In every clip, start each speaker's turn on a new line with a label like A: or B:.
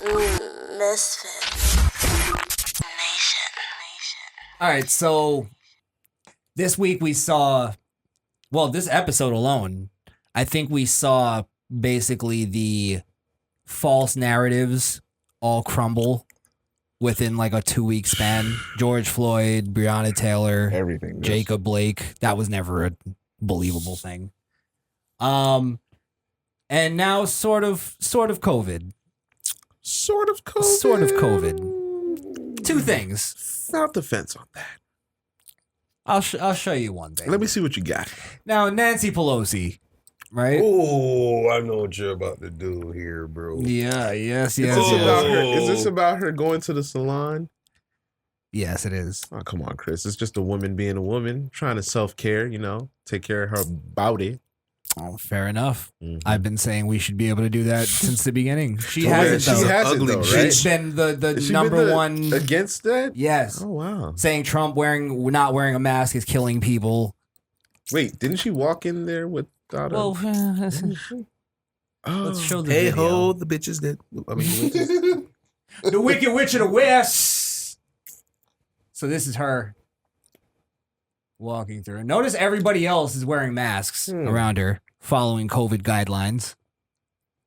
A: Misfit Nation.
B: All right, so this week we saw, well, this episode alone, I think we saw basically the false narratives all crumble within like a 2-week span. George Floyd, Breonna Taylor,
C: everything.
B: Jacob Blake. That was never a believable thing. And now sort of COVID.
C: Sort of COVID.
B: Sort of COVID. Two things.
C: South defense on that.
B: I'll show you one thing.
C: Let me see what you got.
B: Now, Nancy Pelosi, right?
D: Oh, I know what you're about to do here, bro.
B: Yeah, yes.
C: Is this about her going to the salon?
B: Yes, it is.
C: Oh, come on, Chris. It's just a woman being a woman, trying to self-care, take care of her body.
B: Oh, fair enough.
C: Mm-hmm.
B: I've been saying we should be able to do that since the beginning. She
C: has
B: hasn't,
C: She
B: though.
C: has
D: Ugly
C: it, though,
D: bitch.
C: right?
B: She's been the
C: Has she
B: number
C: been
B: one.
C: against that?
B: Yes.
C: Oh, wow.
B: Saying Trump not wearing a mask is killing people.
C: Wait, didn't she walk in there without
B: Well,
C: let's
B: show the
D: Hey
B: video.
D: ho, the bitches that
B: The Wicked Witch of the West. So this is her walking through. Notice everybody else is wearing masks around her, following COVID guidelines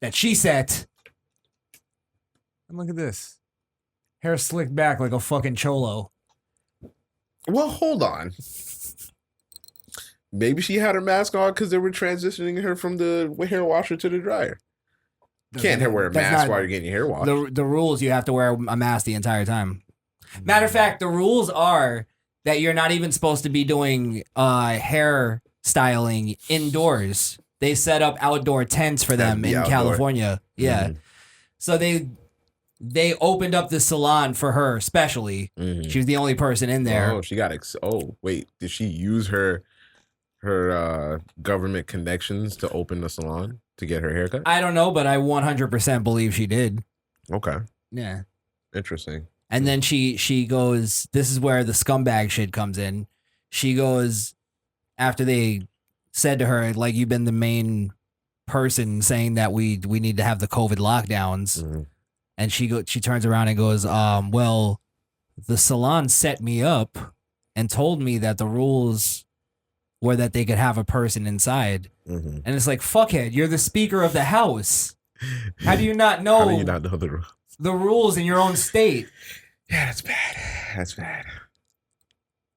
B: that she set. And look at this. Hair slicked back like a fucking cholo.
C: Well, hold on. Maybe she had her mask on because they were transitioning her from the hair washer to the dryer. Can't wear a mask while you're getting your hair washed.
B: The rules, you have to wear a mask the entire time. Matter of fact, the rules are that you're not even supposed to be doing hair styling indoors. They set up outdoor tents for them in California. Yeah. Mm-hmm. So they opened up the salon for her specially. Mm-hmm. She was the only person in there.
C: Oh, she got wait, did she use her government connections to open the salon to get her haircut?
B: I don't know, but I 100% believe she did.
C: Okay.
B: Yeah.
C: Interesting.
B: And then she goes, this is where the scumbag shit comes in. She goes, after they said to her, like, you've been the main person saying that we need to have the COVID lockdowns. Mm-hmm. And she turns around and goes, well, the salon set me up and told me that the rules were that they could have a person inside. Mm-hmm. And it's like, fuckhead, you're the Speaker of the House. How do you not know?
C: How do you not know
B: the rules in your own state?
C: Yeah, that's bad. That's bad.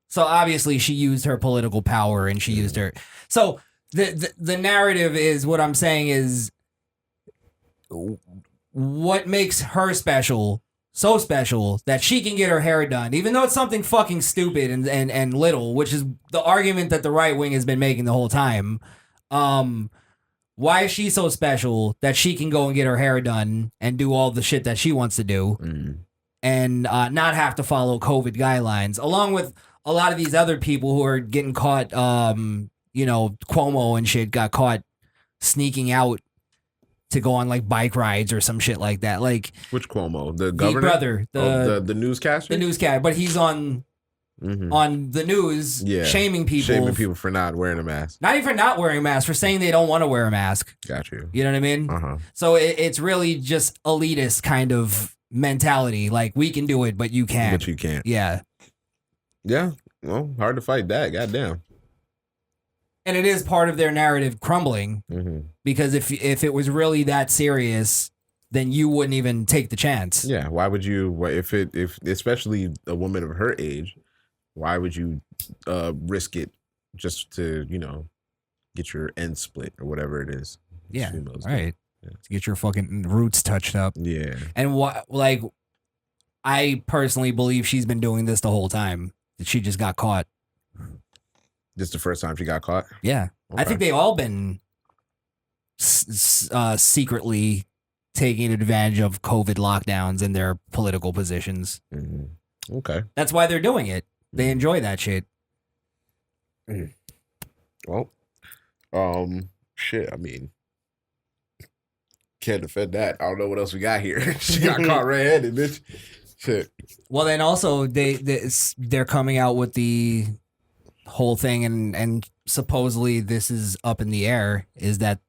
B: So obviously she used her political power and she used her. So the narrative is, what I'm saying is, what makes her so special that she can get her hair done, even though it's something fucking stupid and little, which is the argument that the right wing has been making the whole time. Why is she so special that she can go and get her hair done and do all the shit that she wants to do and not have to follow COVID guidelines, along with a lot of these other people who are getting caught, Cuomo and shit got caught sneaking out to go on like bike rides or some shit like that. Like,
C: which Cuomo? The governor?
B: The brother.
C: The newscaster?
B: The newscaster. But he's on the news shaming people.
C: Shaming people for not wearing a mask.
B: Not even for not wearing a mask, for saying they don't want to wear a mask.
C: Got you.
B: You know what I mean?
C: Uh-huh.
B: So it's really just elitist kind of mentality. Like, we can do it, but you can't.
C: But you can't.
B: Yeah.
C: Yeah. Well, hard to fight that. Goddamn.
B: And it is part of their narrative crumbling, because if it was really that serious, then you wouldn't even take the chance.
C: Yeah, why would you? If especially a woman of her age, why would you risk it just to get your end split or whatever it is?
B: Yeah, right. Yeah. To get your fucking roots touched up.
C: Yeah,
B: and I personally believe she's been doing this the whole time. That she just got caught.
C: This is the first time she got caught?
B: Yeah. Okay. I think they all been secretly taking advantage of COVID lockdowns in their political positions.
C: Mm-hmm. Okay.
B: That's why they're doing it. They enjoy that shit.
C: Well, shit, I mean, can't defend that. I don't know what else we got here. She got caught red-handed, bitch. Shit.
B: Well, then also they're coming out with the whole thing, and supposedly this is up in the air, is that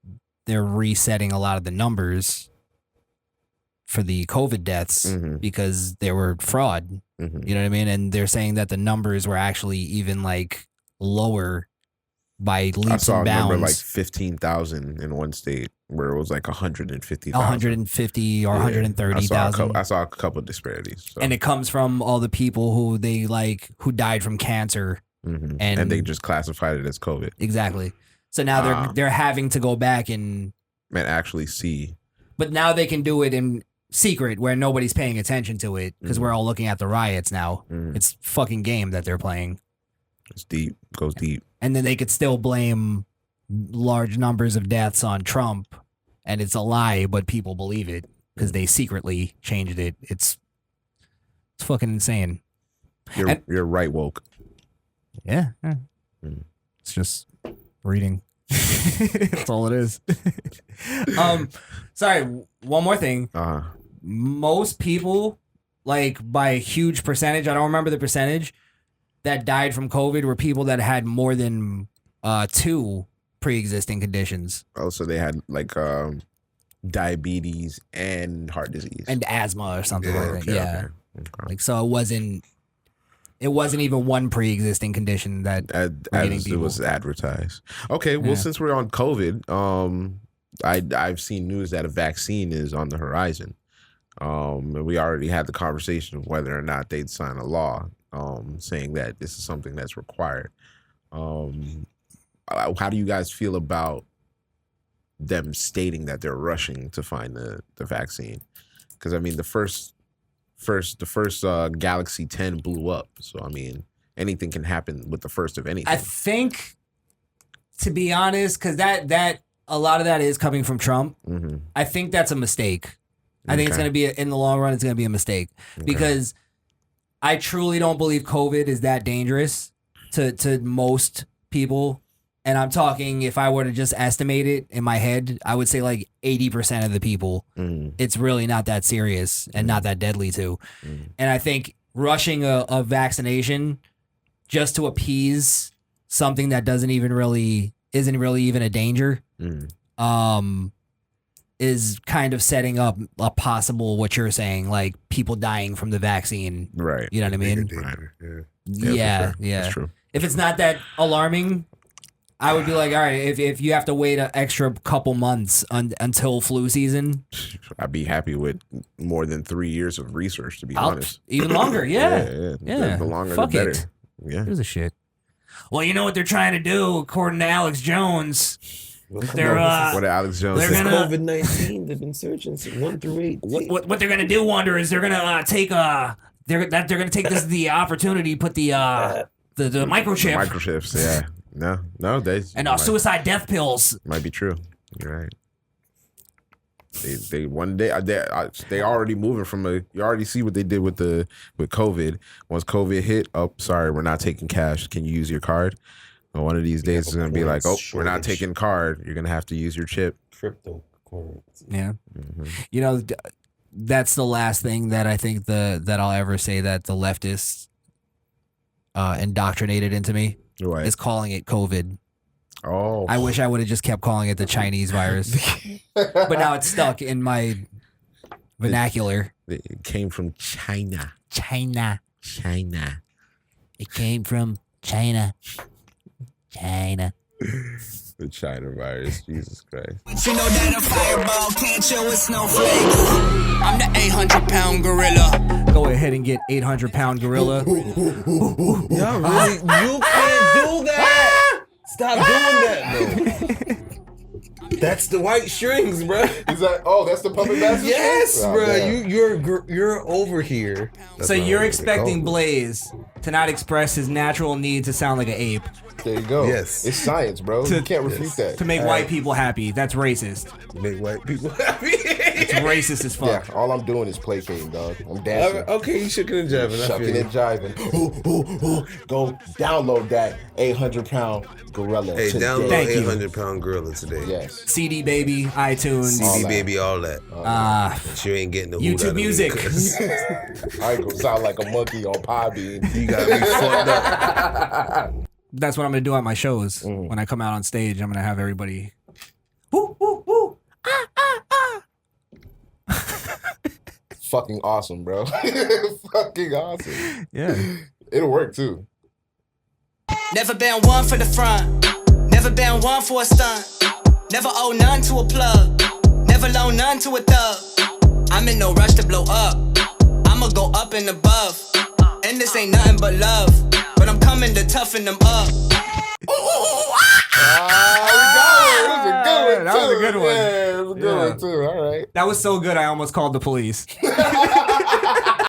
B: they're resetting a lot of the numbers for the COVID deaths because they were fraud.
C: Mhm.
B: You know what I mean? And they're saying that the numbers were actually even like lower by
C: I
B: leaps
C: saw a
B: and bounds.
C: number like 15,000 in one state where it was like 150,000.
B: 150 or 130,000.
C: I saw a couple of disparities. So.
B: And it comes from all the people who died from cancer.
C: And they just classified it as COVID.
B: Exactly. So now they're having to go back and
C: actually see.
B: But now they can do it in secret where nobody's paying attention to it because we're all looking at the riots now. It's fucking game that they're playing.
C: It's deep. Goes deep.
B: And then they could still blame large numbers of deaths on Trump, and it's a lie, but people believe it because they secretly changed it. It's fucking insane.
C: You're right woke.
B: Yeah. It's just reading. That's all it is. Sorry, one more thing. Most people, like by a huge percentage, I don't remember the percentage, that died from COVID were people that had more than 2 pre-existing conditions.
C: Oh, so they had like diabetes and heart disease
B: and asthma or something like that. Yeah.
C: Okay.
B: Like, so it wasn't even one pre-existing condition that
C: as it was advertised. Okay, well, since we're on COVID, I've seen news that a vaccine is on the horizon. And we already had the conversation of whether or not they'd sign a law saying that this is something that's required. How do you guys feel about them stating that they're rushing to find the vaccine? Because I mean, the first Galaxy 10 blew up, so I mean, anything can happen with the first of anything.
B: I think, to be honest, because that a lot of that is coming from Trump. I think that's a mistake. I think it's going to be in the long run. It's going to be a mistake because I truly don't believe COVID is that dangerous to most people. And I'm talking, if I were to just estimate it in my head, I would say like 80% of the people, it's really not that serious and not that deadly too. And I think rushing a vaccination just to appease something that isn't really even a danger, is kind of setting up a possible, what you're saying, like people dying from the vaccine.
C: Right.
B: You know what I mean? Yeah.
C: That's true.
B: If it's not that alarming, I would be like, all right, if you have to wait an extra couple months until flu season,
C: I'd be happy with more than 3 years of research, to be honest.
B: Even longer, yeah.
C: The longer,
B: Fuck
C: the better.
B: it.
C: Yeah.
B: Who's a shit? Well, you know what they're trying to do, according to Alex Jones.
C: What did Alex Jones
B: they're
C: say?
B: gonna
D: COVID-19. They've been searching 1 through 8.
B: What they're gonna do, Wonder, is they're gonna take they're gonna take this as the opportunity to put the microchip.
C: Microchips, yeah. No, they
B: and suicide death pills.
C: Might be true. You're right. They one day they already moving from you already see what they did with COVID. Once COVID hit, sorry, we're not taking cash. Can you use your card? And one of these days it's gonna be like, we're not taking card. You're gonna have to use your chip.
D: Cryptocurrency.
B: Yeah. You know, that's the last thing that I think that I'll ever say that the leftists indoctrinated into me.
C: Right.
B: Is calling it COVID.
C: Oh.
B: I wish I would have just kept calling it the Chinese virus. But now it's stuck in my vernacular.
C: It came from China.
B: China. It came from China.
C: The China virus. Jesus Christ.
A: But you know that a fireball can't chill with snowflakes. I'm the 800-pound gorilla.
B: Go ahead and get 800-pound gorilla.
D: Y'all really? You can't do that. Stop doing that, though. That's the white strings, bro.
C: Is that? Oh, that's the puppet master.
D: Yes,
C: Oh,
D: bro.
C: damn.
D: You're over here.
B: So you're expecting Blaze to not express his natural need to sound like an ape.
C: There you go.
D: Yes.
C: It's science, bro. You can't refute that.
B: To make white people happy. That's racist.
D: Make white people happy.
B: It's racist as fuck.
C: Yeah, all I'm doing is placating, dog. I'm dancing.
D: Okay, you shucking and jiving.
C: Shucking and jiving. Go download that 800-pound gorilla.
D: Hey,
C: today.
D: download
B: Thank you.
D: 800-pound gorilla today.
C: Yes.
B: CD Baby, iTunes.
D: CD baby, all that. But you ain't getting the hoot
B: YouTube
D: out of me
B: Music.
D: because
C: I ain't gonna sound like a monkey on Podbean.
D: you got me fucked up.
B: That's what I'm going to do at my shows. When I come out on stage, I'm going to have everybody... Woo, woo, woo.
C: fucking awesome, bro. Fucking awesome.
B: Yeah.
C: It'll work too.
A: Never been one for the front. Never been one for a stunt. Never owe none to a plug. Never loan none to a thug. I'm in no rush to blow up. I'ma go up and above. And this ain't nothing but love. But I'm coming to toughen them up.
C: We got it.
B: That was a good one.
C: Yeah, it was a good
B: Yeah.
C: one too. All right.
B: That was so good I almost called the police.